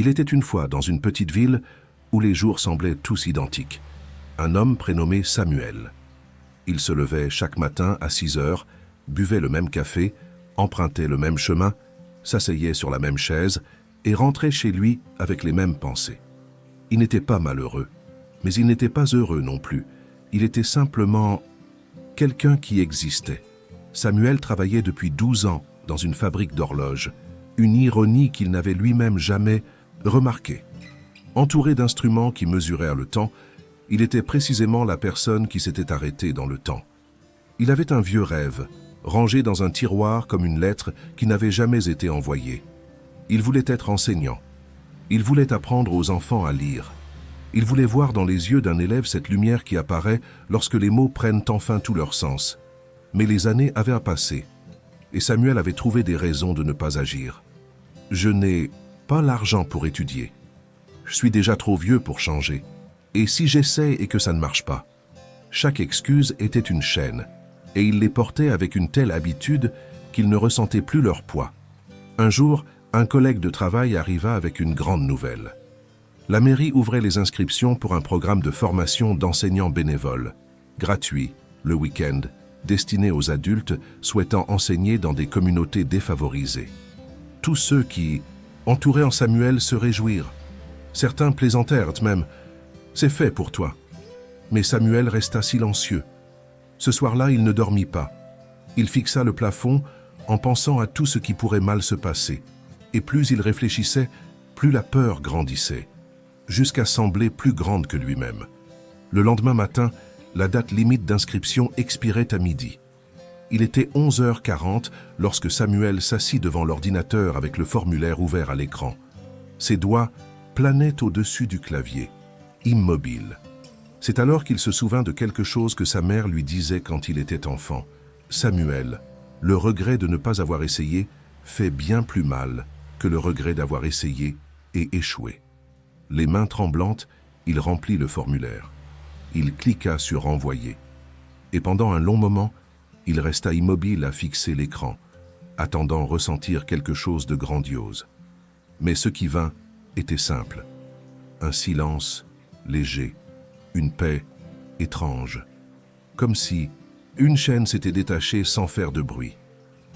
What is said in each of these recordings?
Il était une fois dans une petite ville où les jours semblaient tous identiques. Un homme prénommé Samuel. Il se levait chaque matin à 6 heures, buvait le même café, empruntait le même chemin, s'asseyait sur la même chaise et rentrait chez lui avec les mêmes pensées. Il n'était pas malheureux, mais il n'était pas heureux non plus. Il était simplement quelqu'un qui existait. Samuel travaillait depuis 12 ans dans une fabrique d'horloges, une ironie qu'il n'avait lui-même jamais remarquée. Entouré d'instruments qui mesurèrent le temps, il était précisément la personne qui s'était arrêtée dans le temps. Il avait un vieux rêve, rangé dans un tiroir comme une lettre qui n'avait jamais été envoyée. Il voulait être enseignant. Il voulait apprendre aux enfants à lire. Il voulait voir dans les yeux d'un élève cette lumière qui apparaît lorsque les mots prennent enfin tout leur sens. Mais les années avaient passé, et Samuel avait trouvé des raisons de ne pas agir. « Je n'ai pas l'argent pour étudier. Je suis déjà trop vieux pour changer. Et si j'essaie et que ça ne marche pas ?» Chaque excuse était une chaîne, et il les portait avec une telle habitude qu'il ne ressentait plus leur poids. Un jour, un collègue de travail arriva avec une grande nouvelle. La mairie ouvrait les inscriptions pour un programme de formation d'enseignants bénévoles, gratuit, le week-end, destiné aux adultes souhaitant enseigner dans des communautés défavorisées. Tous ceux qui entouraient en Samuel se réjouirent. Certains plaisantèrent même. « C'est fait pour toi. » Mais Samuel resta silencieux. Ce soir-là, il ne dormit pas. Il fixa le plafond en pensant à tout ce qui pourrait mal se passer. Et plus il réfléchissait, plus la peur grandissait, jusqu'à sembler plus grande que lui-même. Le lendemain matin, la date limite d'inscription expirait à midi. Il était 11h40 lorsque Samuel s'assit devant l'ordinateur avec le formulaire ouvert à l'écran. Ses doigts planaient au-dessus du clavier, immobile. C'est alors qu'il se souvint de quelque chose que sa mère lui disait quand il était enfant. « Samuel, le regret de ne pas avoir essayé fait bien plus mal que le regret d'avoir essayé et échoué. » Les mains tremblantes, il remplit le formulaire. Il cliqua sur « Envoyer ». Et pendant un long moment, il resta immobile à fixer l'écran, attendant ressentir quelque chose de grandiose. Mais ce qui vint était simple. Un silence léger, une paix étrange. Comme si une chaîne s'était détachée sans faire de bruit.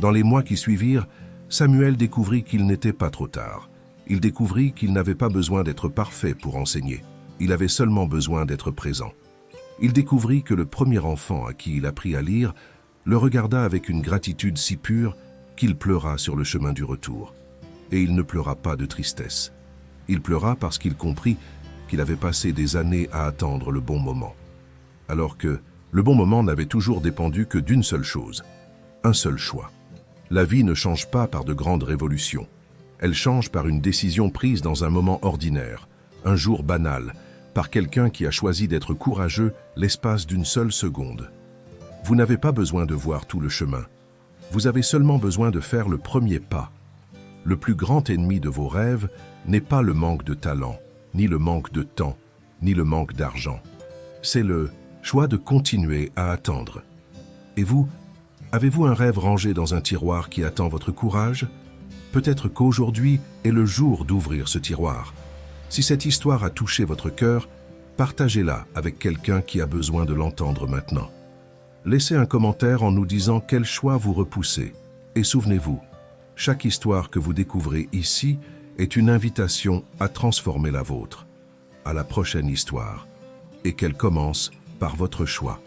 Dans les mois qui suivirent, Samuel découvrit qu'il n'était pas trop tard. Il découvrit qu'il n'avait pas besoin d'être parfait pour enseigner. Il avait seulement besoin d'être présent. Il découvrit que le premier enfant à qui il apprit à lire le regarda avec une gratitude si pure qu'il pleura sur le chemin du retour. Et il ne pleura pas de tristesse. Il pleura parce qu'il comprit qu'il avait passé des années à attendre le bon moment. Alors que le bon moment n'avait toujours dépendu que d'une seule chose, un seul choix. La vie ne change pas par de grandes révolutions. Elle change par une décision prise dans un moment ordinaire, un jour banal, par quelqu'un qui a choisi d'être courageux l'espace d'une seule seconde. Vous n'avez pas besoin de voir tout le chemin. Vous avez seulement besoin de faire le premier pas. Le plus grand ennemi de vos rêves n'est pas le manque de talent, ni le manque de temps, ni le manque d'argent. C'est le choix de continuer à attendre. Et vous, avez-vous un rêve rangé dans un tiroir qui attend votre courage ? Peut-être qu'aujourd'hui est le jour d'ouvrir ce tiroir. Si cette histoire a touché votre cœur, partagez-la avec quelqu'un qui a besoin de l'entendre maintenant. Laissez un commentaire en nous disant quel choix vous repoussez. Et souvenez-vous, chaque histoire que vous découvrez ici est une invitation à transformer la vôtre. À la prochaine histoire. Et qu'elle commence par votre choix.